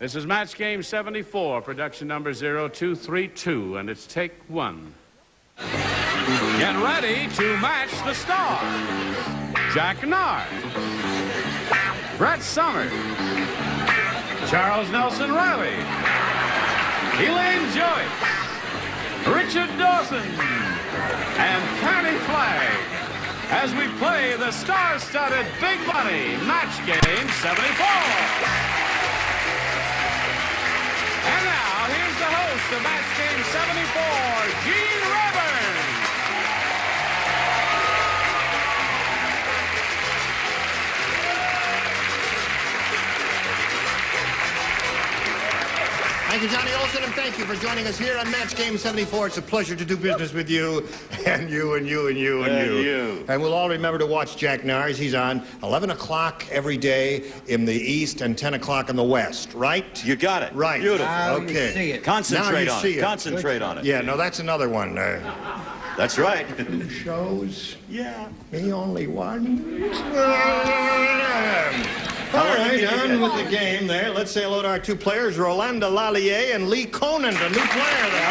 This is Match Game 74, production number 0232, and it's take one. Get ready to match the stars. Jack Narz, Brett Summers, Charles Nelson Reilly, Elaine Joyce, Richard Dawson, and Fannie Flagg, as we play the star-studded Big Money Match Game 74. And now, here's the host of Match Game 74, Gene Rayburn. Thank you, Johnny Olson, and thank you for joining us here on Match Game 74. It's a pleasure to do business with you, and you, and you, and you, and you. And we'll all remember to watch Jack Narz. He's on 11 o'clock every day in the East and 10 o'clock in the West, right? You got it. Right. Beautiful. Okay. See it. Concentrate on it. Concentrate on it. Yeah, no, that's another one. That's right. Shows. Yeah. Me only one. All right, on with the game there. Let's say hello to our two players, Rolanda Lallier and Lee Conant, a new player there.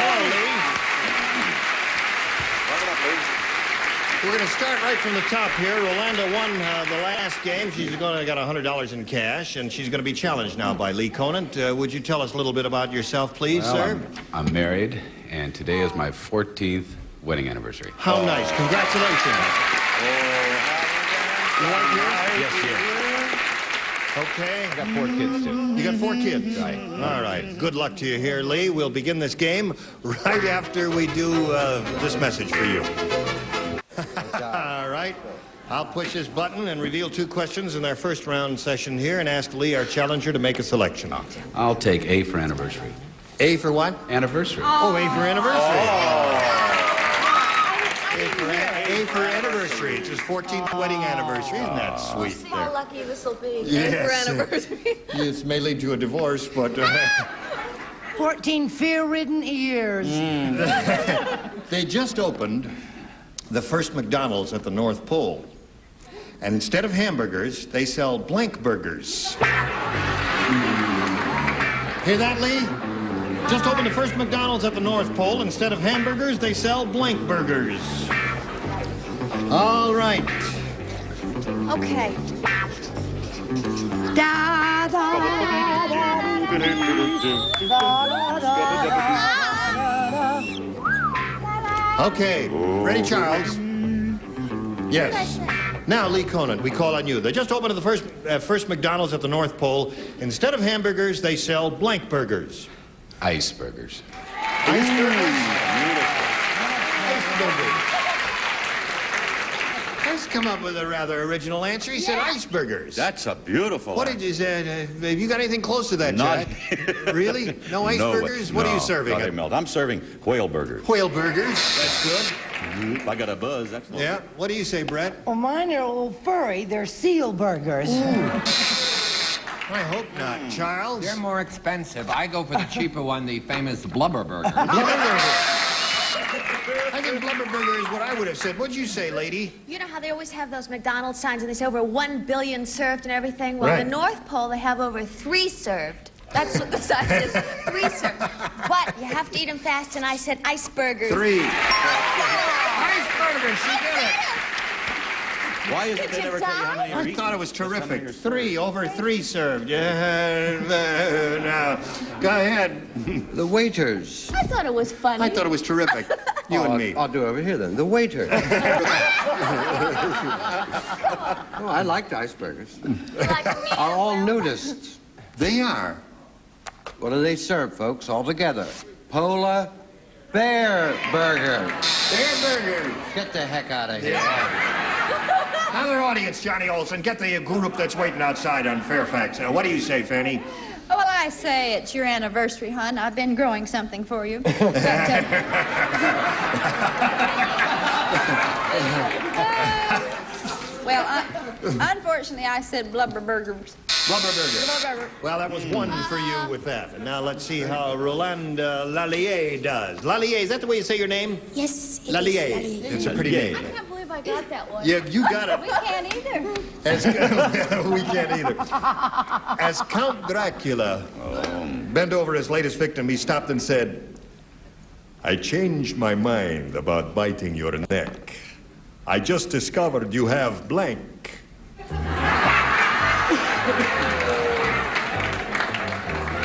Hello, Lee. We're going to start right from the top here. Rolanda won the last game. She's going to get $100 in cash, and she's going to be challenged now by Lee Conant. Would you tell us a little bit about yourself, please, sir? I'm married, and today is my 14th wedding anniversary. How nice. Congratulations. You want to hear? Yes, yes. Okay. I got 4 kids, too. You got 4 kids? Right. All right. Good luck to you here, Lee. We'll begin this game right after we do this message for you. All right. I'll push this button and reveal 2 questions in our first round session here and ask Lee, our challenger, to make a selection. I'll take A for anniversary. A for what? Anniversary. Oh, A for anniversary. A for anniversary. It's his 14th wedding anniversary. Isn't that sweet? See how lucky this will be. Yes. A for anniversary. This may lead to a divorce, but... 14 fear-ridden years. They just opened the first McDonald's at the North Pole. And instead of hamburgers, they sell blank burgers. Hear that, Lee? Just opened the first McDonald's at the North Pole. Instead of hamburgers, they sell blank burgers. All right. Okay. Da, da, Okay. Ready, Charles? Yes. Now, Lee Conant, we call on you. They just opened the first McDonald's at the North Pole. Instead of hamburgers, they sell blank burgers. Ice burgers. Ice burgers? Ice burgers. Let's come up with a rather original answer. He said ice burgers. That's a beautiful What one. did you say? Have you got anything close to that, Not- Jack? Really? No ice burgers? What are you serving? No, melt. I'm serving whale burgers. Whale burgers. That's good. If I got a buzz, that's no Yeah. What do you say, Brett? Well, mine are a little furry. They're seal burgers. I hope not. Charles? They're more expensive. I go for the cheaper one, the famous blubber burger. Blubber burger. I think blubber burger is what I would have said. What'd you say, lady? You know how they always have those McDonald's signs and they say over 1 billion served and everything? Well, Right. the North Pole, they have over 3 served. That's what the sign says, 3 served. But you have to eat them fast, and I said ice burgers. 3. Ice burgers, she did it. Why is it they never tell you how many you're I eating? thought it was Just how many terrific. you're serving. 3 over 3 served. Yeah, now, go ahead. The waiters. I thought it was funny. I thought it was terrific. You and me. I'll do over here then. The waiter. Oh, I liked ice burgers. You like a medium Are all well? nudists. They are. What do they serve, folks, all together? Polar bear burger. Bear burgers. Get the heck out of here. Another audience, Johnny Olson. Get the group that's waiting outside on Fairfax. What do you say, Fannie? Oh, well, I say it's your anniversary, hon. I've been growing something for you. Well, unfortunately, I said blubber burgers. Blubber burger. Blubber. Well, that was 1 for you with that. And now let's see how Rolanda Lallier does. Lallier, is that the way you say your name? Yes, it is Lallier. Lallier. It's a pretty name. I can't believe I got that one. Yeah, you got it. We can't either. We can't either. As Count Dracula bent over his latest victim, he stopped and said, I changed my mind about biting your neck. I just discovered you have blank.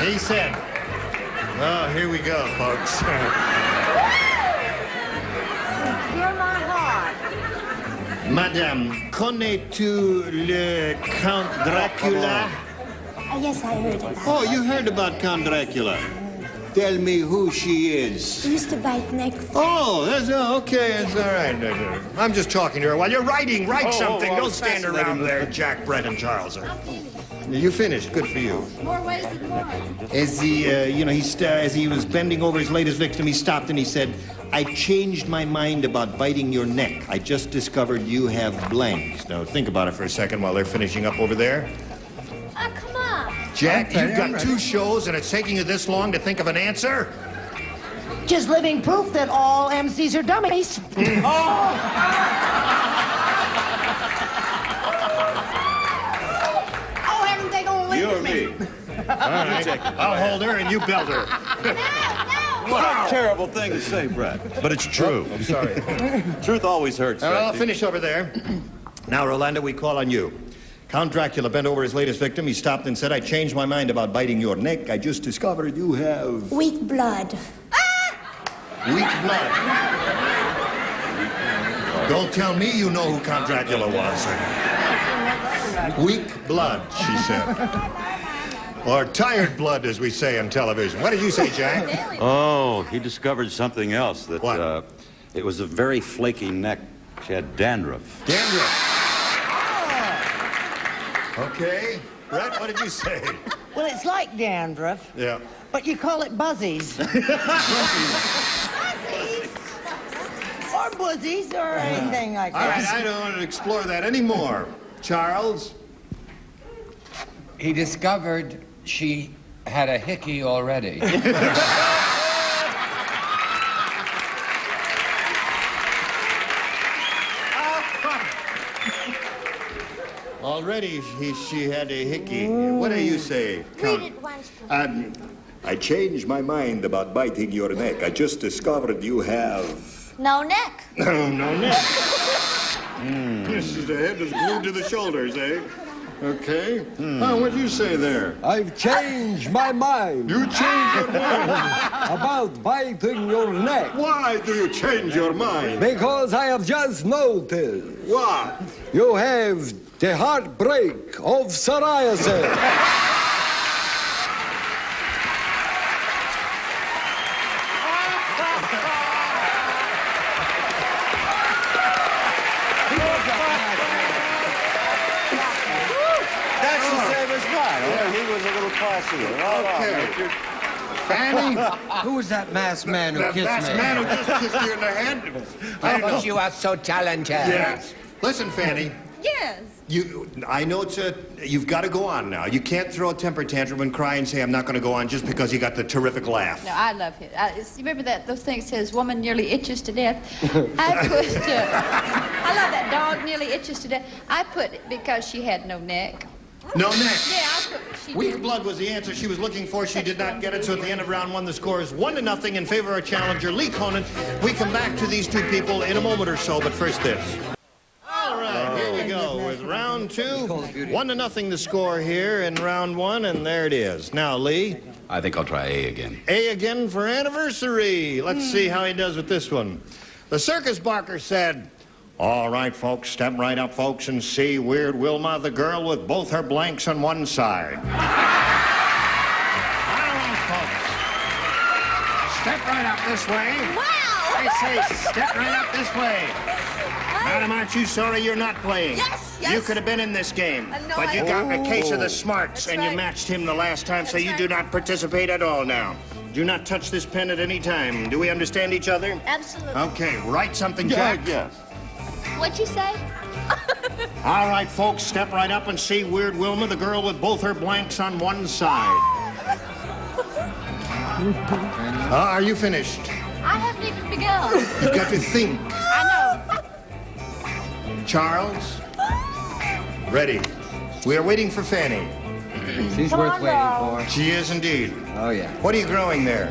He said, oh, here we go, folks. You're my heart. Madame, connais-tu le Count Dracula? Yes, I heard about Oh, you heard about Count Dracula. Tell me who she is. He used to bite neck. Oh, that's okay. It's all right. I'm just talking to her while you're writing. Write something. Don't stand around there, Jack, Brett, and Charles. You finished. Good for you. More ways than one. As he, as he was bending over his latest victim, he stopped and he said, I changed my mind about biting your neck. I just discovered you have blanks. Now, think about it for a second while they're finishing up over there. Oh, come on. Jack, you've got 2 shows and it's taking you this long to think of an answer? Just living proof that all MCs are dummies. Oh, haven't they gonna leave You or me? All right, I'll hold her and you belt her. What a terrible thing to say, Brett. But it's true. I'm sorry. Truth always hurts. All right, I'll Rusty. finish over there. Now, Rolanda, we call on you. Count Dracula bent over his latest victim. He stopped and said, I changed my mind about biting your neck. I just discovered you have... Weak blood. weak blood. Don't tell me you know who Count Dracula was. Weak blood, she said. Or tired blood, as we say on television. What did you say, Jack? Oh, he discovered something else. That What? It was a very flaky neck. She had dandruff. Dandruff. Okay. Brett, what did you say? Well, it's like dandruff, Yeah. but you call it buzzies. Or buzzies, or anything like All right, that. I don't want to explore that anymore. Charles? He discovered she had a hickey already. Already she had a hickey. What do you say? Read it once. I changed my mind about biting your neck. I just discovered you have... No neck. no neck. This is the head is glued to the shoulders, eh? Okay. What do you say there? I've changed my mind You changed your mind. about biting your neck Why do you change your mind? because I have just noticed What? you have the heartbreak of psoriasis. That's the same as mine. Yeah, he was a little classier. Okay. Fannie? Who was that masked man who That masked man who just kissed you in the head? I don't know. You are so talented. Yes. Listen, Fannie. Yes. I know you've got to go on now. You can't throw a temper tantrum and cry and say, I'm not going to go on just because you got the terrific laugh. No, I love it. You remember those things says woman nearly itches to death? I put, I love that dog nearly itches to death. I put it because she had no neck. No neck. Yeah, I put she Weak did. blood was the answer she was looking for. She did not get it, so at the end of round 1, the score is 1-0 in favor of our challenger, Lee Conant. We come back to these 2 people in a moment or so, but first this. All right, here we go with round 2. 1-0 the score here in round 1, and there it is. Now, Lee. I think I'll try A again. A again for anniversary. Let's see how he does with this one. The circus barker said, all right, folks, step right up, folks, and see Weird Wilma, the girl with both her blanks on one side. All right, folks. Step right up this way. Wow. I say step right up this way. Madam, aren't you sorry you're not playing? Yes. You could have been in this game, No, but you I- got a case of the smarts, That's and you right. matched him the last time, so That's you right. do not participate at all now. Do not touch this pen at any time. Do we understand each other? Absolutely. Okay, write something, Jack. Yes. What'd you say? All right, folks, step right up and see Weird Wilma, the girl with both her blanks on one side. Are you finished? I haven't even begun. You've got to think. I know. Charles? Ready. We are waiting for Fannie. She's worth waiting for. She is indeed. Oh, yeah. What are you growing there?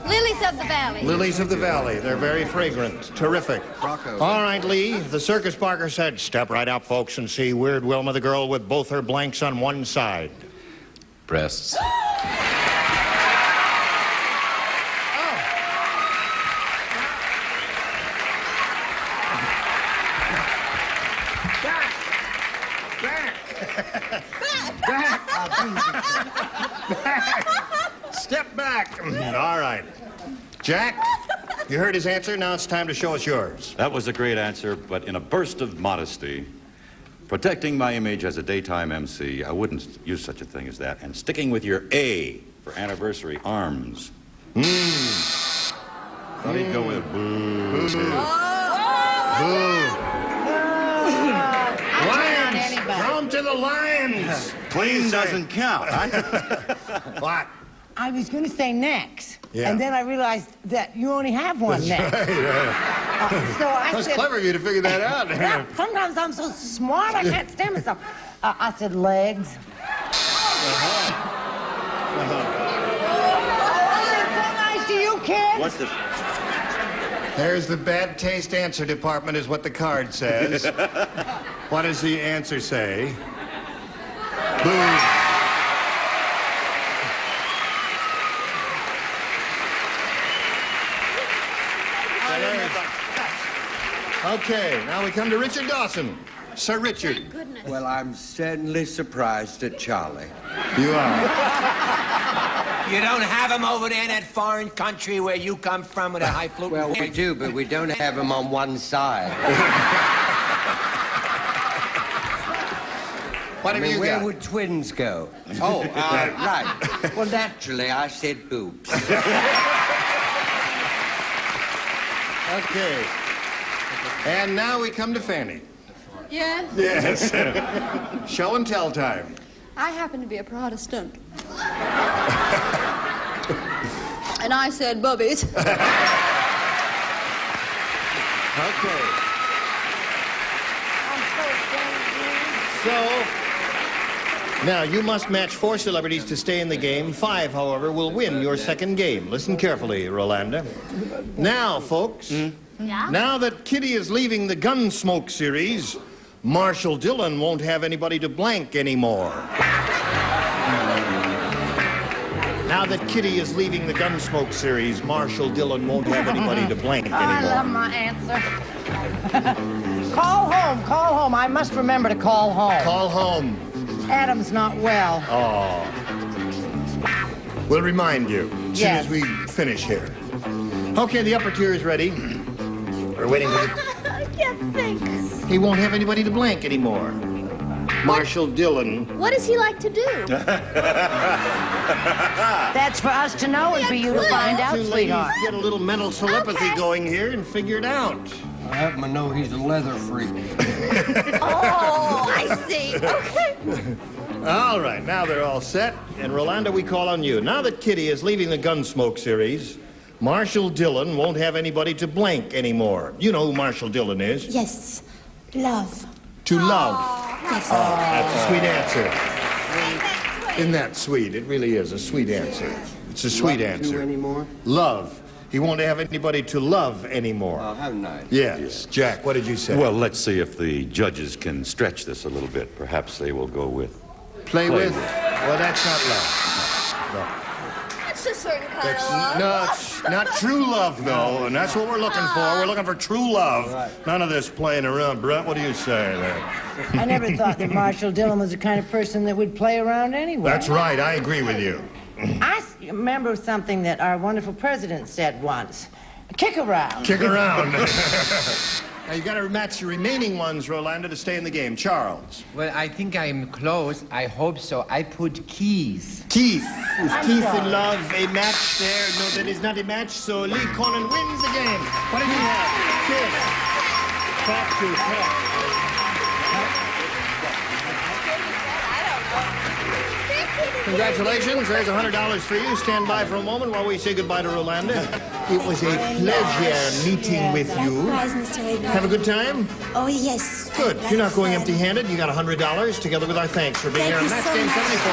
Lilies of the valley. Lilies of the valley. They're very fragrant. Terrific. Rocco. All right, Lee. The circus barker said, step right up, folks, and see Weird Wilma, the girl with both her blanks on one side. Breasts. Step back. All right. Jack, you heard his answer. Now it's time to show us yours. That was a great answer, but in a burst of modesty, protecting my image as a daytime MC, I wouldn't use such a thing as that. And sticking with your A for anniversary arms. Thought he'd go with boo. Boo. Lions! Throw 'em to the lions! Clean doesn't count. What? I was going to say necks. Yeah. And then I realized that you only have one neck. So I That's said, clever of you to figure that out. Yeah, sometimes I'm so smart I can't stand myself. I said legs. So nice to you, kids. What's the... There's the bad taste answer department is what the card says. What does the answer say? Boo. Okay, now we come to Richard Dawson. Sir Richard. Well, I'm certainly surprised at Charlie. You are. You don't have him over there in that foreign country where you come from with a high flute? Well, we do, but we don't have him on one side. What have you where got? would twins go? Oh, right. Well, naturally, I said boobs. Okay. And now we come to Fannie. Yeah? Yes. Show and tell time. I happen to be a Protestant. And I said bubbies. Okay. So, now you must match 4 celebrities to stay in the game. 5, however, will win your second game. Listen carefully, Rolanda. Now, folks, now that Kitty is leaving the Gunsmoke series, Marshall Dillon won't have anybody to blank anymore. Now that Kitty is leaving the Gunsmoke series, Marshall Dillon won't have anybody to blank anymore. I love my answer. Call home, call home. I must remember to call home. Call home. Adam's not well. Oh. We'll remind you as soon as we finish here. Okay, the upper tier is ready. We're waiting for the... I can't think. He won't have anybody to blank anymore. Marshall Dillon. What does he like to do? That's for us to know and for you to find out, Two ladies sweetheart. get a little mental telepathy going here and figure it out. I happen to know he's a leather freak. Oh, I see. Okay. All right, now they're all set. And Rolanda, we call on you. Now that Kitty is leaving the Gunsmoke series, Marshall Dillon won't have anybody to blank anymore. You know who Marshall Dillon is? Yes. Love. To love. Yes. Oh, that's a sweet answer. Isn't that sweet? It really is a sweet answer. It's a sweet answer. Anymore? Love. He won't have anybody to love anymore. Oh, how nice. Yes. Jack, what did you say? Well, let's see if the judges can stretch this a little bit. Perhaps they will go with... Play with? Well, that's not love. No. That's a certain kind That's of love. no, it's not true love, though, and that's what we're looking for. We're looking for true love. None of this playing around. Brett, what do you say there? I never thought that Marshall Dillon was the kind of person that would play around anyway. That's right. I agree with you. I remember something that our wonderful president said once. Kick around. Kick around. Now, you got to match your remaining ones, Rolanda, to stay in the game. Charles. Well, I think I'm close. I hope so. I put keys. Keith. Is Keith in love a match there? No, that is not a match, so Lee Conan wins the game. What did you have? Kiss. Talk to Congratulations. There's $100 for you. Stand by for a moment while we say goodbye to Rolanda. It was a pleasure meeting with you. Surprise, Mr. Reilly. Have a good time? Oh, yes. Good. You're not going empty-handed. You got $100 together with our thanks for being here on Thank you Match so Game much. 74.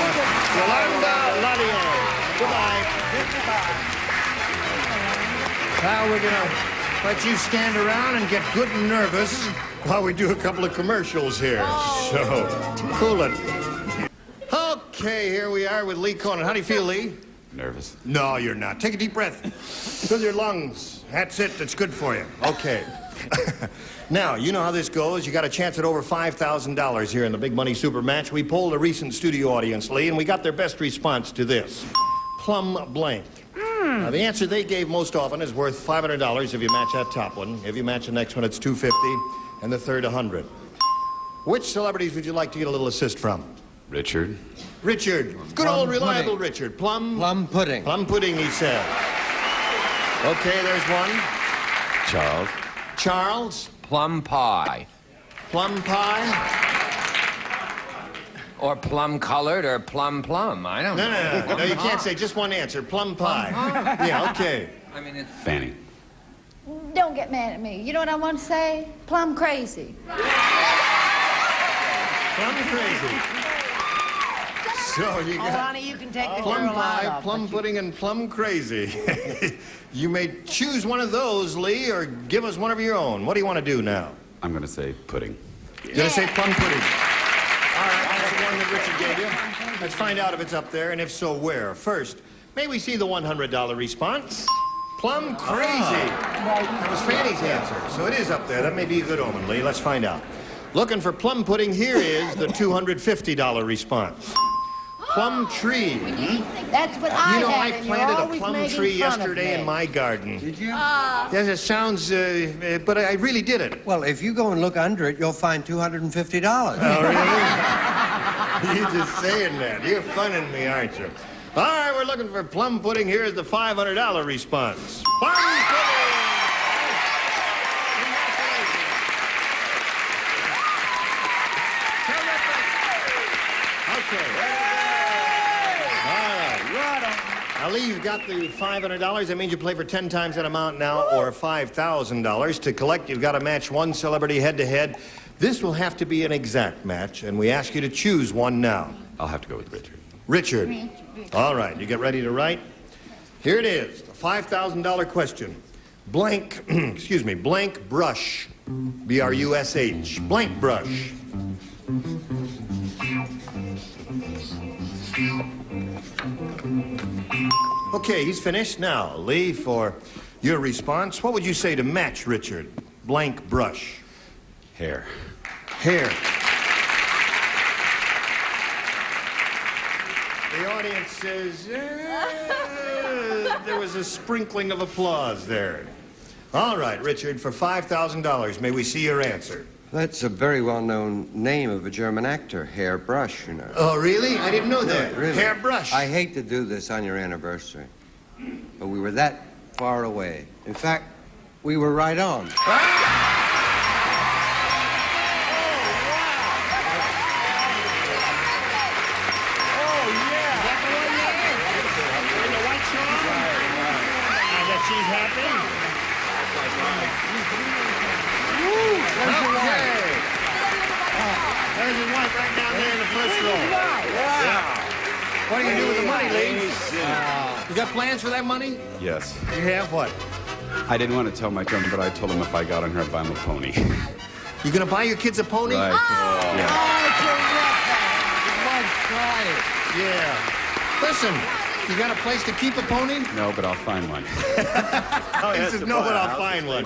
Yolanda Lallier. Goodbye. Now we're going to let you stand around and get good and nervous while we do a couple of commercials here. So, cool it. Okay, here we are with Lee Conan. How do you feel, Lee? Nervous. No, you're not. Take a deep breath. Fill your lungs. That's it. That's good for you. Okay. Now, you know how this goes. You got a chance at over $5,000 here in the Big Money Super Match. We polled a recent studio audience, Lee, and we got their best response to this. Plum blank. Now, the answer they gave most often is worth $500 if you match that top one. If you match the next one, it's $250, and the third, $100. Which celebrities would you like to get a little assist from? Richard. Richard. Good old reliable Richard. Plum pudding. Plum pudding, he said. Okay, there's one. Charles. Charles. Plum pie. Plum pie. Or plum colored or plum. I don't know. No, you can't say just one answer. Plum pie. Yeah, okay. I mean, it's... Fannie. Don't get mad at me. You know what I want to say? Plum crazy. Plum crazy. So you Oh, got honey, you can take the plum girl pie, out of. plum pudding, and plum crazy. You may choose one of those, Lee, or give us one of your own. What do you want to do now? I'm going to say pudding. You're going to say plum pudding. All right, that's the one that Richard gave you. Let's find out if it's up there, and if so, where. First, may we see the $100 response? Plum crazy. That was Fannie's answer, so it is up there. That may be a good omen, Lee. Let's find out. Looking for plum pudding, here is the $250 response. Plum tree. That's what I You know, I had, and you're planted a always plum making tree fun of yesterday me. in my garden. Did you? Yes, it sounds, but I really did it. Well, if you go and look under it, you'll find $250. Oh, really? You're just saying that. You're funning me, aren't you? All right, we're looking for plum pudding. Here's the $500 response. Plum pudding! Okay. All right. Now, Lee, you've got the $500. That means you play for 10 times that amount now, or $5,000. To collect, you've got to match one celebrity head-to-head. This will have to be an exact match, and we ask you to choose one now. I'll have to go with Richard. Richard. All right, you get ready to write? Here it is, the $5,000 question. Blank, excuse me, blank brush. B-R-U-S-H. Blank brush. Okay, he's finished. Now, Lee, for your response, what would you say to match Richard? Blank brush. Hair. Hair. The audience says, there was a sprinkling of applause there. All right, Richard, for $5,000, may we see your answer? That's a very well-known name of a German actor, Hair Brush, you know. Oh, really? I didn't know that. No, really. Hair brush. I hate to do this on your anniversary, but we were that far away. In fact, we were right on. She's happy. Okay. There's his wife right down there in the first row. Wow. What are you going to do with the money, Lee? You got plans for that money? Yes. You have what? I didn't want to tell my children, but I told them if I got on her, I'd buy them a pony. You going to buy your kids a pony? Right. Yeah. Yeah. Listen, you got a place to keep a pony? No, but I'll find one. He says, no, but I'll find one.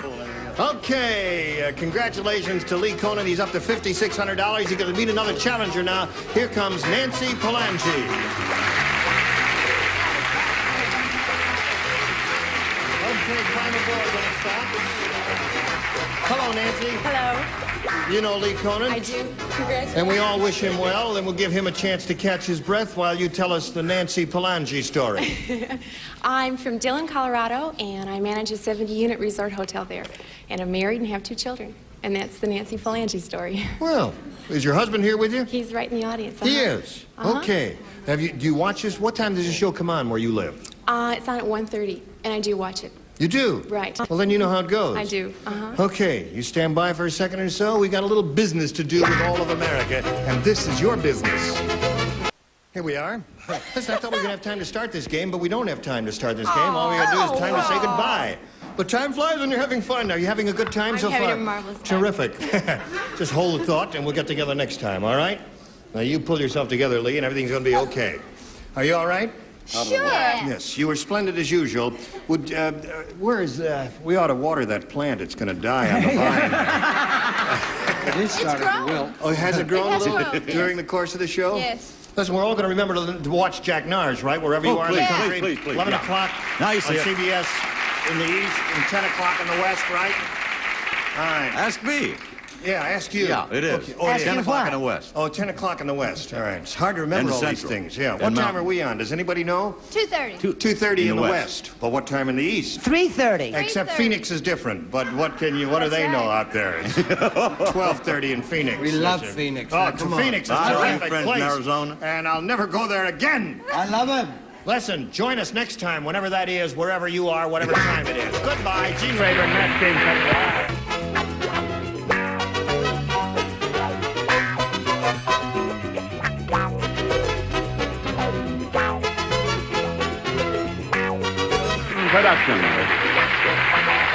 Okay, congratulations to Lee Conan. He's up to $5,600. He's going to meet another challenger now. Here comes Nancy Palangi. Okay, final board when it stops. Hello, Nancy. Hello. You know Lee Conan? I do. Congratulations. And we all wish him well, and we'll give him a chance to catch his breath while you tell us the Nancy Palangi story. I'm from Dillon, Colorado, and I manage a 70-unit resort hotel there. And I'm married and have 2 children. And that's the Nancy Phalange story. Well, is your husband here with you? He's right in the audience. He is? Okay. Do you watch this? What time does the show come on where you live? It's on at 1:30, and I do watch it. You do? Right. Well, then you know how it goes. I do. Okay, you stand by for a second or so. We got a little business to do with all of America, and this is your business. Here we are. Listen, I thought we were going to have time to start this game, but we don't have time to start this game. All we got to do is time to say goodbye. But time flies when you're having fun. Are you having a good time so far? I'm having a marvelous time. Terrific. Just hold the thought, and we'll get together next time, all right? Now, you pull yourself together, Lee, and everything's going to be okay. Are you all right? Sure. Yes, you were splendid as usual. Would, where is, we ought to water that plant. It's going to die on the vine. It is starting to wilt. Oh, has it grown a little during the course of the show? Yes. Listen, we're all going to remember to watch Jack Narz, right? Wherever you are in the country. Please, 11 o'clock Now you on see it. CBS in the east and 10 o'clock in the west, right? All right. Ask me. Yeah, I ask you. Yeah, it is. Okay. Oh, it is. 10 o'clock in the west. Oh, 10 o'clock in the west. All right. It's hard to remember And all Central. these things. Yeah. And What time Mountain. are we on? Does anybody know? 2:30. 2:30 in the west. Well, what time in the east? 3:30. Except 3:30. Phoenix is different. But what do they know out there? It's 12:30 in Phoenix. We love Phoenix. Oh, Now, to come on. Phoenix is I a have terrific friends in place. Arizona. And I'll never go there again. I love him. Listen, join us next time, whenever that is, wherever you are, whatever time it is. Goodbye, Gene Rayburn, Matt King. Production.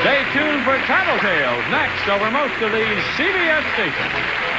Stay tuned for Tattletales next over most of these CBS stations.